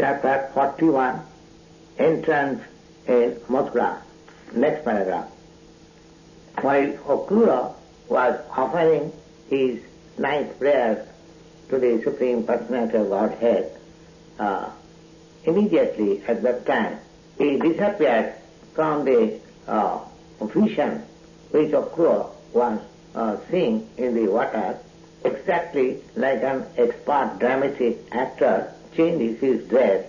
Chapter 41, Entrance in Mathura. Next paragraph. While Akrura was offering his night prayers to the Supreme Personality of Godhead, immediately at that time he disappeared from the vision which Akrura was seeing in the water, exactly like an expert dramatic actor changes his dress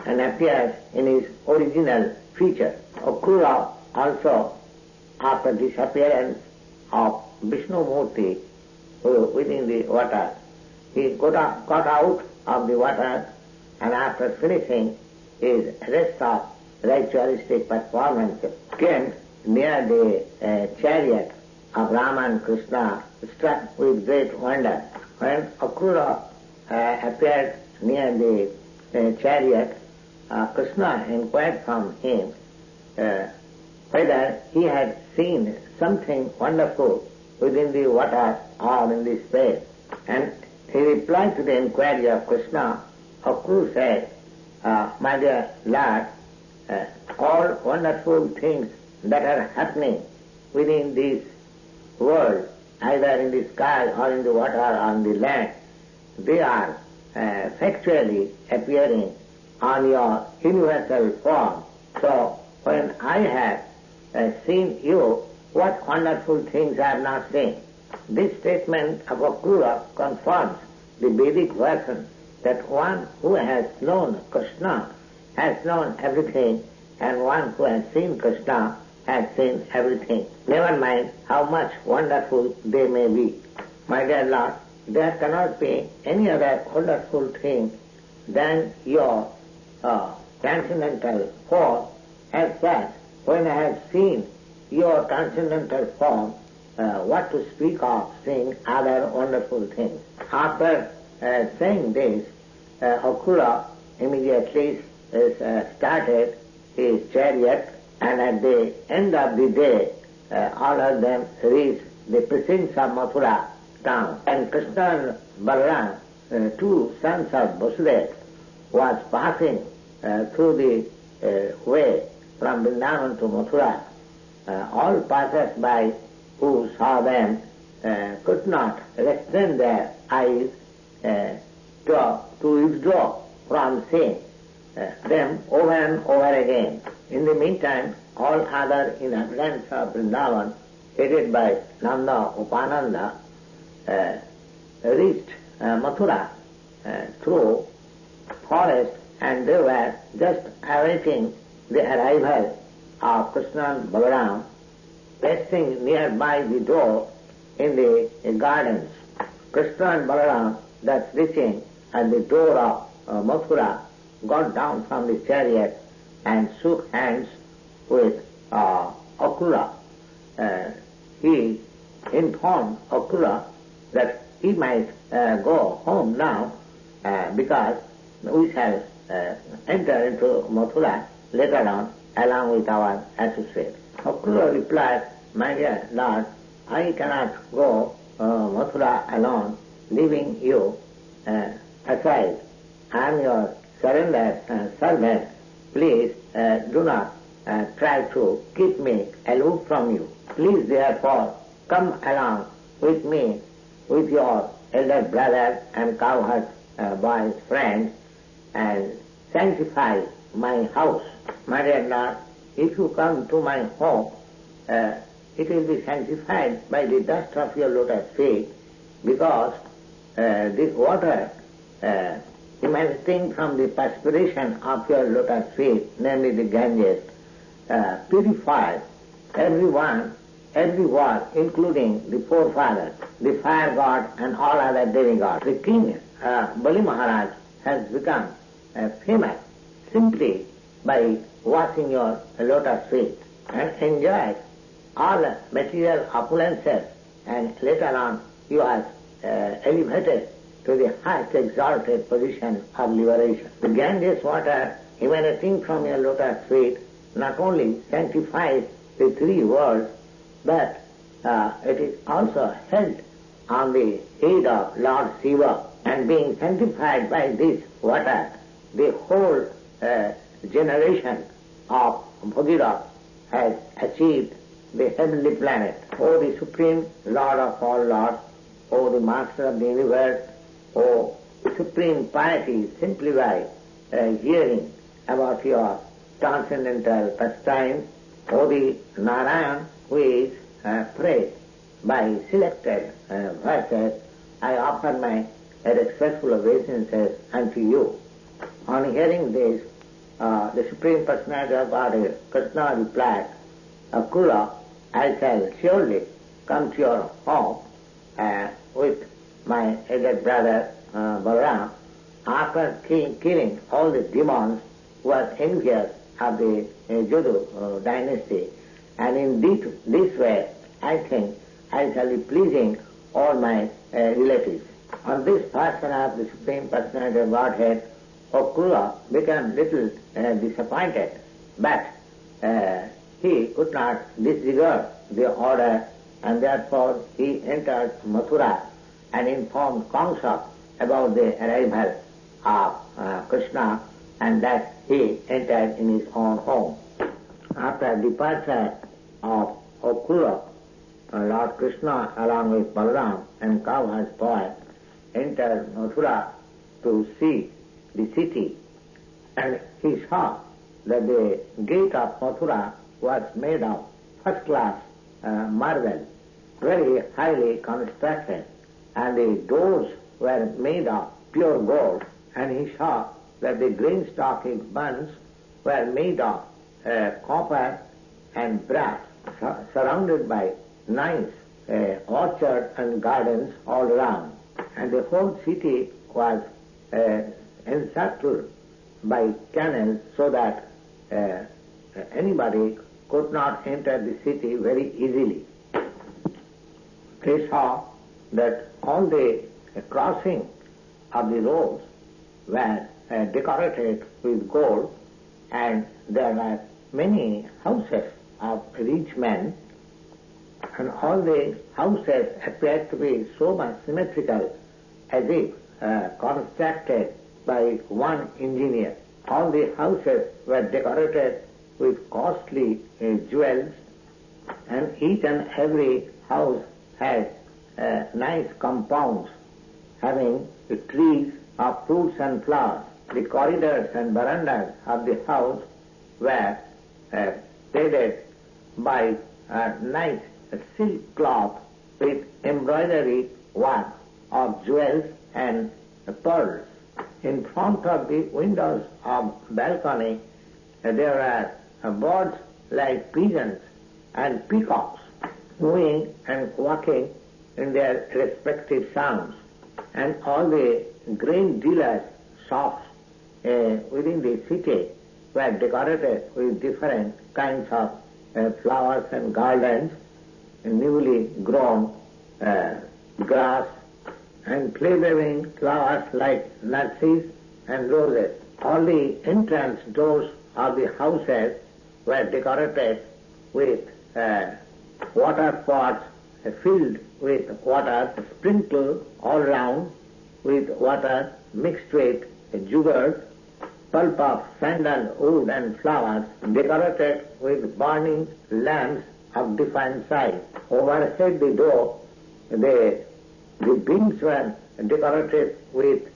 and appears in his original feature. Akrura also, after disappearance of Vishnu Murti within the water, he got out of the water, and after finishing his rest of ritualistic performance, came near the chariot of Rama and Krishna, struck with great wonder. When Akrura appeared near the chariot, Krishna inquired from him whether he had seen something wonderful within the water or in the space. And he replied to the inquiry of Krishna. Akrura said, my dear Lord, all wonderful things that are happening within this world, either in the sky or in the water or on the land, they are factually appearing on your universal form. So when I have seen you, what wonderful things I have not seen? This statement of Akrura confirms the Vedic version that one who has known Krishna has known everything, and one who has seen Krishna has seen everything. Never mind how much wonderful they may be. My dear Lord, there cannot be any other wonderful thing than your transcendental form. As such, when I have seen your transcendental form, what to speak of seeing other wonderful things? After saying this, Akrura immediately started his chariot, and at the end of the day, all of them reached the precincts of Mathura town. And Krishna and Balaram, two sons of Vasudeva, was passing through the way from Vrindavan to Mathura. All passers-by who saw them could not restrain their eyes to withdraw from seeing them over and over again. In the meantime, all other inhabitants of Vrindavan, headed by Nanda Upananda, reached Mathura through forest, and they were just awaiting the arrival of Krishna and Balaram, resting nearby the door in the gardens. Krishna and Balaram, thus reaching at the door of Mathura, got down from the chariot and shook hands with Akrura. He informed Akrura that he might go home now because we shall enter into Mathura later on along with our associates. Akrura replied, my dear Lord, I cannot go Mathura alone, leaving you aside. I am your surrendered servant. Please do not try to keep me aloof from you. Please therefore come along with me, with your elder brother and cowherd boy's friends, and sanctify my house. My dear Lord, if you come to my home, it will be sanctified by the dust of your lotus feet, because this water emanating from the perspiration of your lotus feet, namely the Ganges, purifies everyone, everywhere, including the forefathers, the fire god and all other demigods. The king, Bali Maharaj, has become famous simply by washing your lotus feet, and enjoys all material opulences, and later on he was elevated to the highest exalted position of liberation. The Ganges water emanating from your lotus feet not only sanctifies the three worlds, but it is also held on the head of Lord Shiva, and being sanctified by this water, the whole generation of Bhagirath has achieved the heavenly planet. O the Supreme Lord of all Lords, O the Master of the universe, O supreme piety, simply by hearing about your transcendental pastimes, O the Narayan who is praised by selected verses, I offer my respectful obeisances unto you. On hearing this, the Supreme Personality of Godhead, Krishna, replied, Kula, I shall surely come to your home with my elder brother Balaram, after killing all the demons who are envious of the Judu dynasty. And in this way, I think I shall be pleasing all my relatives. On this person of the Supreme Personality of Godhead, Kula became little disappointed, but he could not disregard the order, and therefore he entered Mathura and informed Kamsa about the arrival of Krishna, and that he entered in his own home. After departure of Kula, Lord Krishna along with Balaram and cowherd's boy entered Mathura to see the city, and he saw that the gate of Mathura was made of first-class marble, very highly constructed, and the doors were made of pure gold, and he saw that the grain-stocking buns were made of copper and brass, surrounded by nice orchards and gardens all around. And the whole city was encircled by canals, so that anybody could not enter the city very easily. They saw that all the crossing of the roads were decorated with gold, and there were many houses of rich men, and all the houses appeared to be so much symmetrical as if constructed by one engineer. All the houses were decorated with costly jewels, and each and every house had nice compounds having trees of fruits and flowers. The corridors and verandas of the house were shaded by nice silk cloth with embroidery work of jewels and pearls. In front of the windows of balcony there were birds like pigeons and peacocks moving and quacking in their respective sounds, and all the grain dealers' shops within the city were decorated with different kinds of flowers and gardens, newly grown grass, and play-bearing flowers like narcissus and roses. All the entrance doors of the houses were decorated with water pots filled with water, sprinkled all round with water mixed with sugar, pulp of sandal wood and flowers, decorated with burning lamps of different size. Overhead the door, the beams were decorated with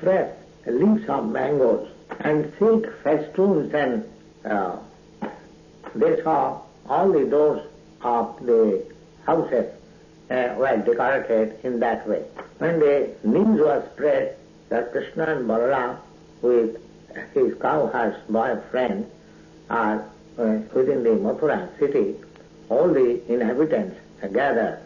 fresh leaves of mangoes and silk festoons, and they saw all the doors of the houses were decorated in that way. When the news was spread that Krishna and Balaram with his cowherd's boy friend are within the Mathura city, all the inhabitants gathered,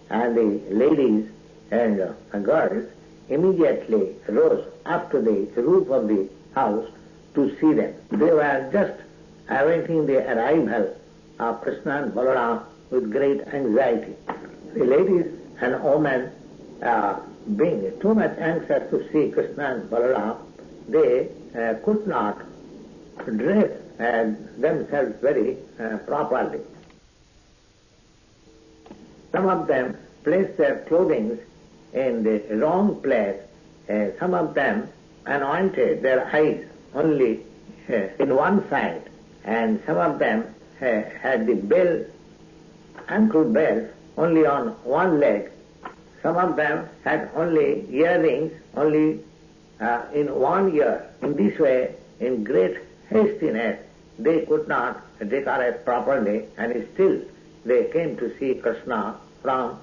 and the ladies and girls immediately rose up to the roof of the house to see them. They were just awaiting the arrival of Krishna and Balaram with great anxiety. The ladies and women, being too much anxious to see Krishna and Balaram, they could not dress themselves very properly. Some of them placed their clothing in the wrong place some of them anointed their eyes only in one side, and some of them had the bell, ankle bells only on one leg. Some of them had only earrings only in one ear. In this way, in great hastiness, they could not decorate properly, and still they came to see Krishna from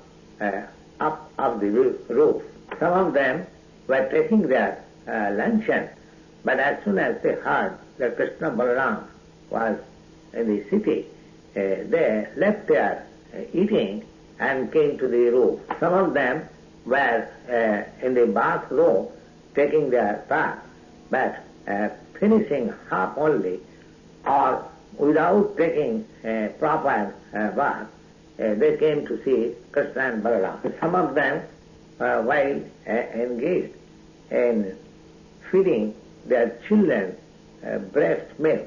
up the roof. Some of them were taking their luncheon, but as soon as they heard that Krishna Balaram was in the city, they left their eating and came to the roof. Some of them were in the bathroom taking their bath, but finishing half only, or without taking a proper bath, they came to see Krishna and Balaram. Some of them, while engaged in feeding their children breast milk,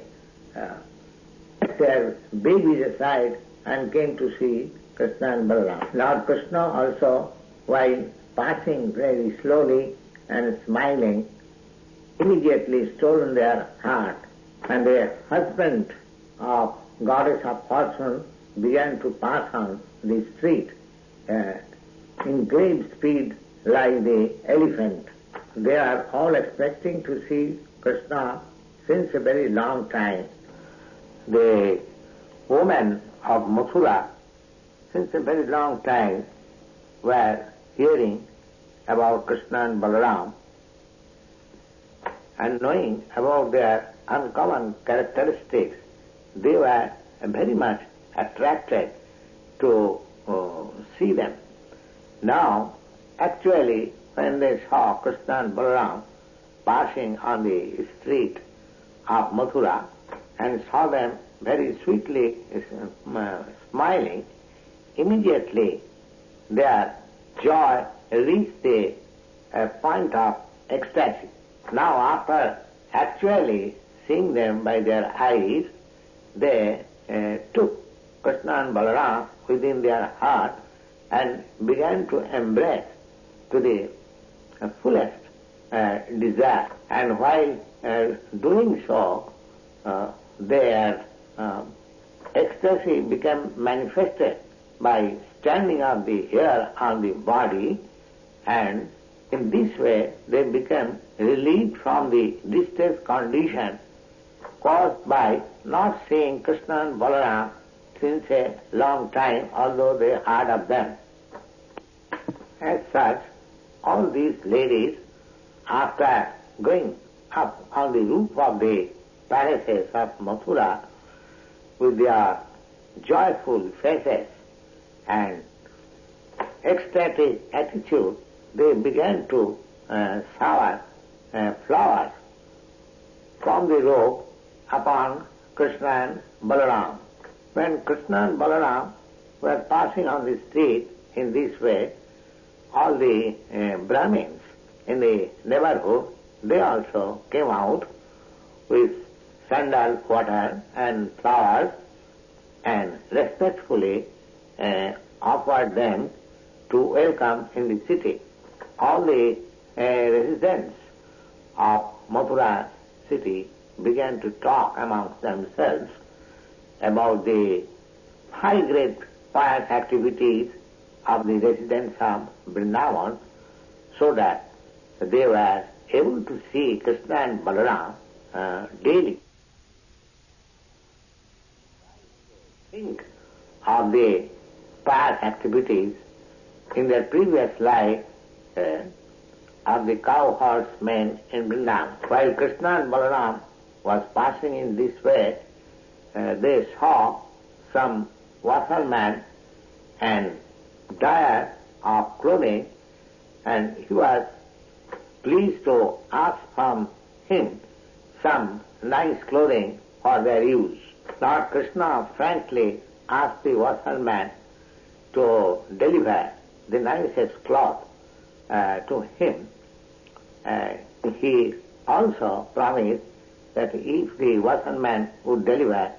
left their babies aside and came to see Krishna and Balaram. Lord Krishna also, while passing very slowly and smiling, immediately stole their heart, and the husband of goddess of fortune began to pass on the street in great speed like the elephant. They are all expecting to see Krishna since a very long time. The women of Mathura, since a very long time, were hearing about Krishna and Balaram, and knowing about their uncommon characteristics, they were very much attracted to see them. Now, actually, when they saw Krishna and Balaram passing on the street of Mathura and saw them very sweetly smiling, immediately their joy reached the point of ecstasy. Now, after actually seeing them by their eyes, they took Krishna and Balaram within their heart and began to embrace to the fullest desire. And while doing so, their ecstasy became manifested by standing of the hair on the body, and in this way they became relieved from the distress condition caused by not seeing Krishna and Balaram since a long time, although they heard of them. As such, all these ladies, after going up on the roof of the palaces of Mathura with their joyful faces and ecstatic attitude, they began to shower flowers from the roof upon Krishna and Balaram. When Krishna and Balaram were passing on the street in this way, all the Brahmins in the neighborhood, they also came out with sandal water and flowers and respectfully offered them to welcome in the city. All the residents of Mathura city began to talk amongst themselves about the high-grade pious activities of the residents of Vrindavan, so that they were able to see Krishna and Balaram daily. Think of the pious activities in their previous life of the cow-horsemen in Vrindavan. While Krishna and Balaram was passing in this way, they saw some washerman and dyer of clothing, and he was pleased to ask from him some nice clothing for their use. Lord Krishna frankly asked the washerman to deliver the nicest cloth to him. He also promised that if the washerman would deliver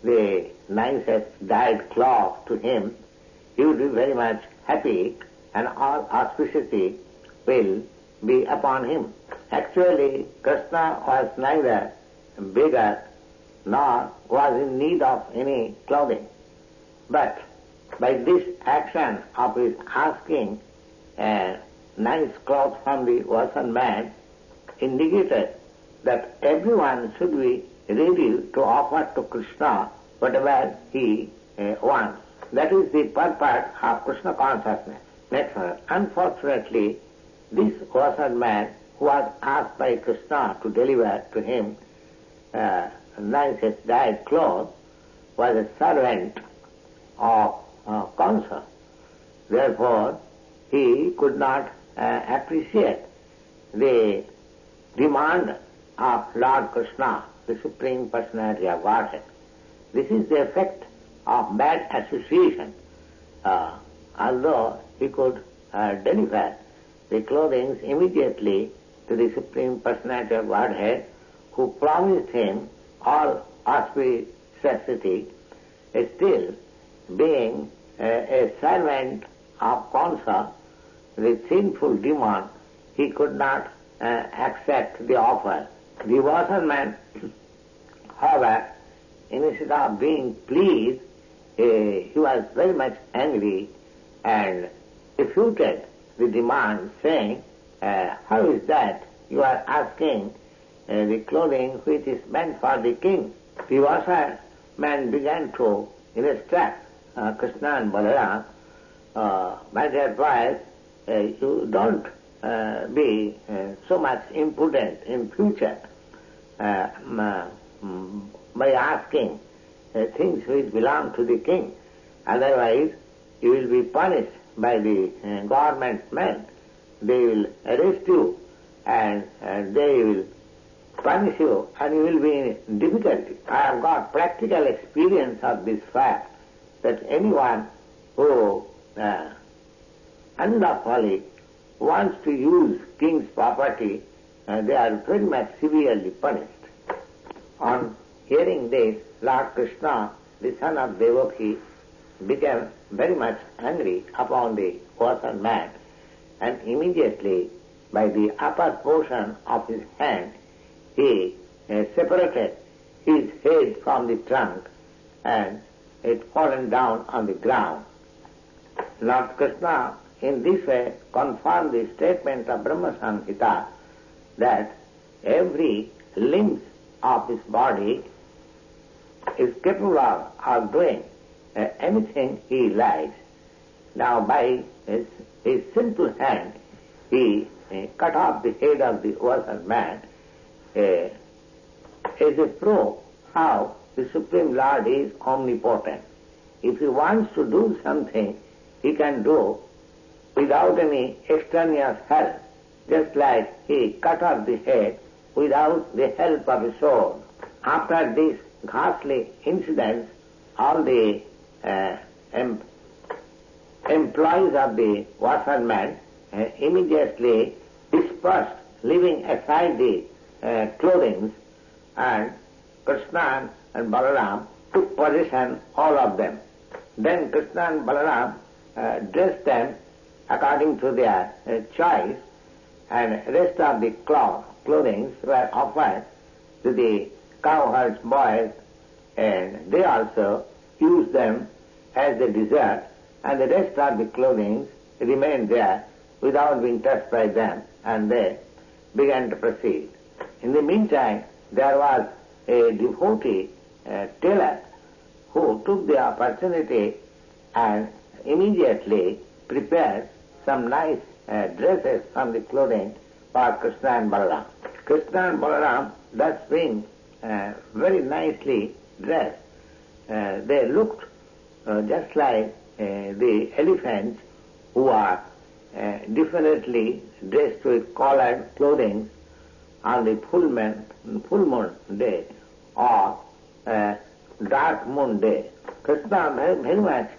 the nicest dyed cloth to him, he would be very much happy, and all auspicity will be upon him. Actually, Krishna was neither bigger nor was in need of any clothing. But by this action of his asking nice clothes from the Vasan man, indicated that everyone should be ready to offer to Krishna whatever he wants. That is the purpose of Krishna consciousness. Next one. Unfortunately, this Vasan man who was asked by Krishna to deliver to him nicest dyed clothes was a servant of Kansa. Therefore, he could not appreciate the demand of Lord Krishna, the Supreme Personality of Godhead. This is the effect of bad association. Although he could deliver the clothing immediately to the Supreme Personality of Godhead, who promised him all auspicity, still being a servant of Kansa with sinful demand, he could not accept the offer. The Vasan man, however, instead of being pleased, he was very much angry and refuted the demand, saying, how is that you are asking the clothing which is meant for the king? The Vasan man began to instruct Krishna and Balaram, my dear boys, you don't be so much impudent in future by asking things which belong to the king. Otherwise, you will be punished by the government men. They will arrest you and they will punish you and you will be in difficulty. I have got practical experience of this fact that anyone who unlawfully wants to use king's property, they are very much severely punished. On hearing this, Lord Krishna, the son of Devaki, became very much angry upon the Vasan man, and immediately by the upper portion of his hand he separated his head from the trunk and it fallen down on the ground. Lord Krishna in this way confirmed the statement of Brahma Samhita that every limb of his body is capable of doing anything he likes. Now by his simple hand he cut off the head of the Vasan man as a proof how the Supreme Lord is omnipotent. If he wants to do something, he can do without any extraneous help, just like he cut off the head without the help of a sword. After this ghastly incident, all the employees of the Vasan man immediately dispersed, leaving aside the clothing, and Krishna and Balaram took possession, all of them. Then Krishna and Balaram dressed them according to their choice, and rest of the clothing were offered to the cowherds' boys, and they also used them as the dessert, and the rest of the clothing remained there without being touched by them, and they began to proceed. In the meantime, there was a devotee, tailor, who took the opportunity and immediately prepared some nice dresses from the clothing for Krishna and Balaram. Krishna and Balaram, thus being very nicely dressed, they looked just like the elephants who are differently dressed with collared clothing on the full moon day or dark moon day. Krishna very much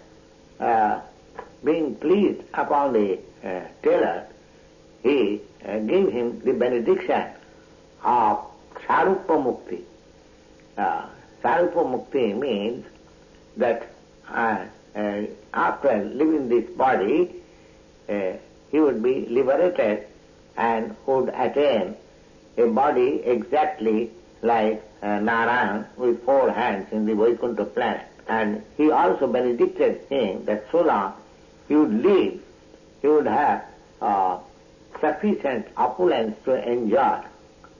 being pleased upon the tailor, he gave him the benediction of Sarupa Mukti. Sarupa Mukti means that after leaving this body, he would be liberated and would attain a body exactly like Narayan with 4 hands in the Vaikuntha planet. And he also benedicted him that so long he would live, he would have sufficient opulence to enjoy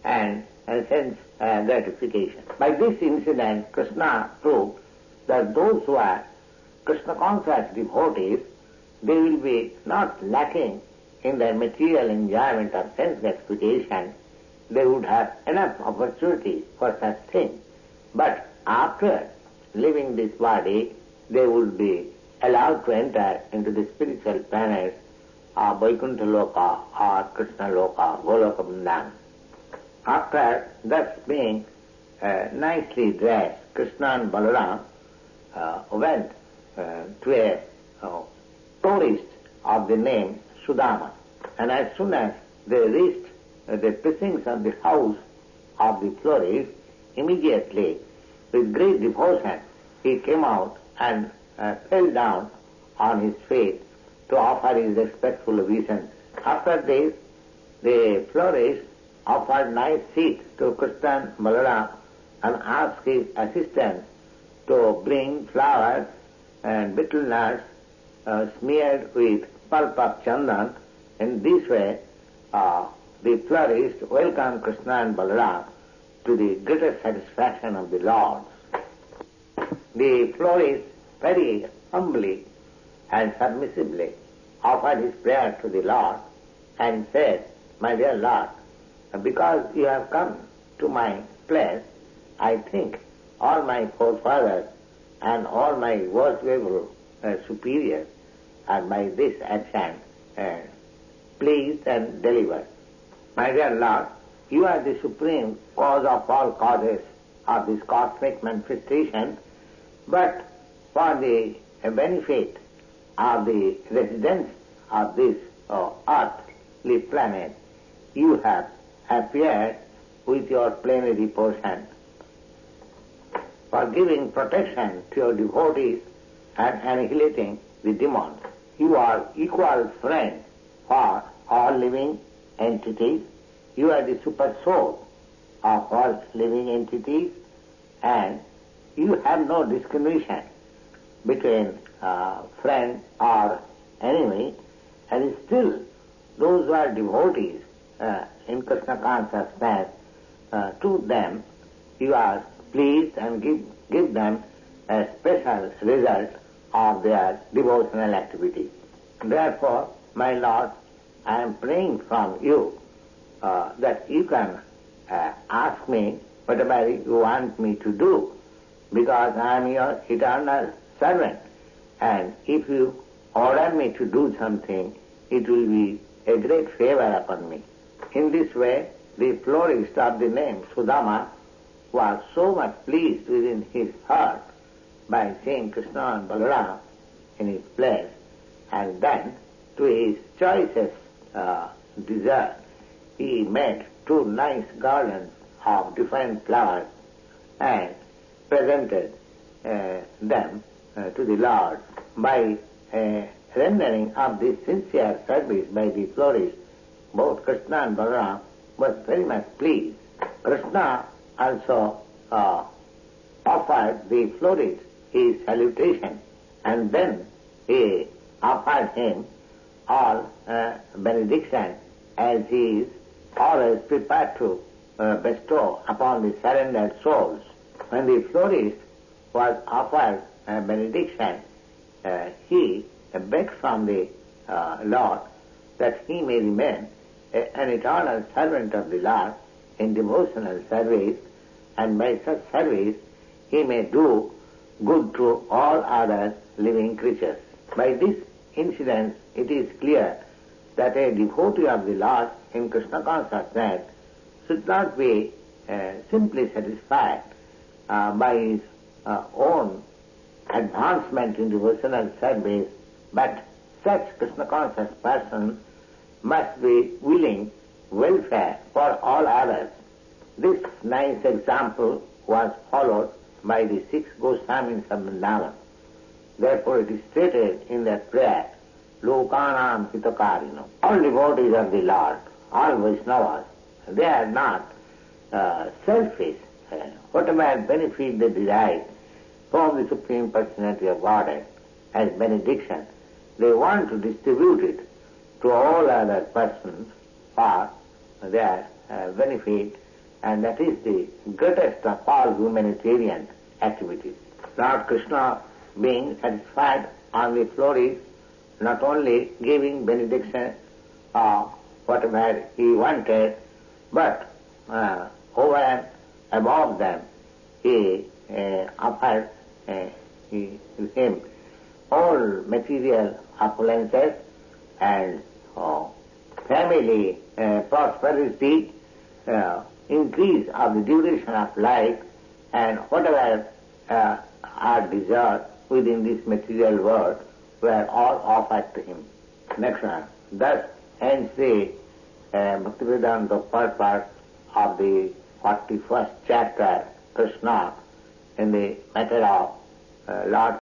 and sense gratification. By this incident, Krishna proved that those who are Krishna conscious devotees, they will be not lacking in their material enjoyment or sense gratification. They would have enough opportunity for such things. But after leaving this body, they would be allowed to enter into the spiritual planets of Vaikuntha Loka or Krishna Loka, Goloka Vrindavan. After thus being nicely dressed, Krishna and Balaram went to a tourist of the name Sudama. And as soon as they reached the precincts of the house of the florist, immediately, with great devotion, he came out and fell down on his feet to offer his respectful obeisance. After this, the florist offered nice seat to Krishna and Balaram and asked his assistant to bring flowers and betel nuts smeared with pulp of chandan. In this way, the florist welcomed Krishna and Balaram to the greatest satisfaction of the Lord. The florist very humbly and submissively offered his prayer to the Lord and said, "My dear Lord, because you have come to my place, I think all my forefathers and all my worshipable superiors are by this action pleased and delivered. My dear Lord, you are the supreme cause of all causes of this cosmic manifestation, but for the benefit of the residents of this earthly planet, you have appeared with your plenary portion for giving protection to your devotees and annihilating the demons. You are equal friend for all living entities. You are the super soul of all living entities, and you have no discrimination between friend or enemy, and still those who are devotees in Krishna consciousness, to them you are pleased and give them a special result of their devotional activity. Therefore, my Lord, I am praying from you that you can ask me whatever you want me to do, because I am your eternal servant, and if you order me to do something, it will be a great favor upon me." In this way, the florist of the name Sudama was so much pleased within his heart by seeing Krishna and Balaram in his place, and then to his choicest dessert, he made 2 nice garlands of different flowers and presented them to the Lord. By rendering of this sincere service by the florist, both Krishna and Balaram were very much pleased. Krishna also offered the florist his salutation, and then he offered him all benediction, as he is always prepared to bestow upon the surrendered souls. When the florist was offered benediction, he begged from the Lord that he may remain an eternal servant of the Lord in devotional service, and by such service he may do good to all other living creatures. By this incident, it is clear that a devotee of the Lord in Krishna consciousness should not be simply satisfied by his own advancement in devotional service, but such Krishna conscious person must be willing welfare for all others. This nice example was followed by the 6 Goswamis of Vrindavan. Therefore it is stated in their prayer, Lokanam Hitakarino. All devotees of the Lord all Vaishnavas, they are not selfish. Whatever benefit they derive from the Supreme Personality of Godhead as benediction, they want to distribute it to all other persons for their benefit, and that is the greatest of all humanitarian activities. Lord Krishna, being satisfied on the floor, not only giving benediction of whatever he wanted, but over and above them, he offered him all material opulences and family prosperity, increase of the duration of life, and whatever are deserved within this material world were all offered to him. Next one. Thus ends the Bhaktivedanta purport of the 41st chapter, Krishna, in the matter of Lord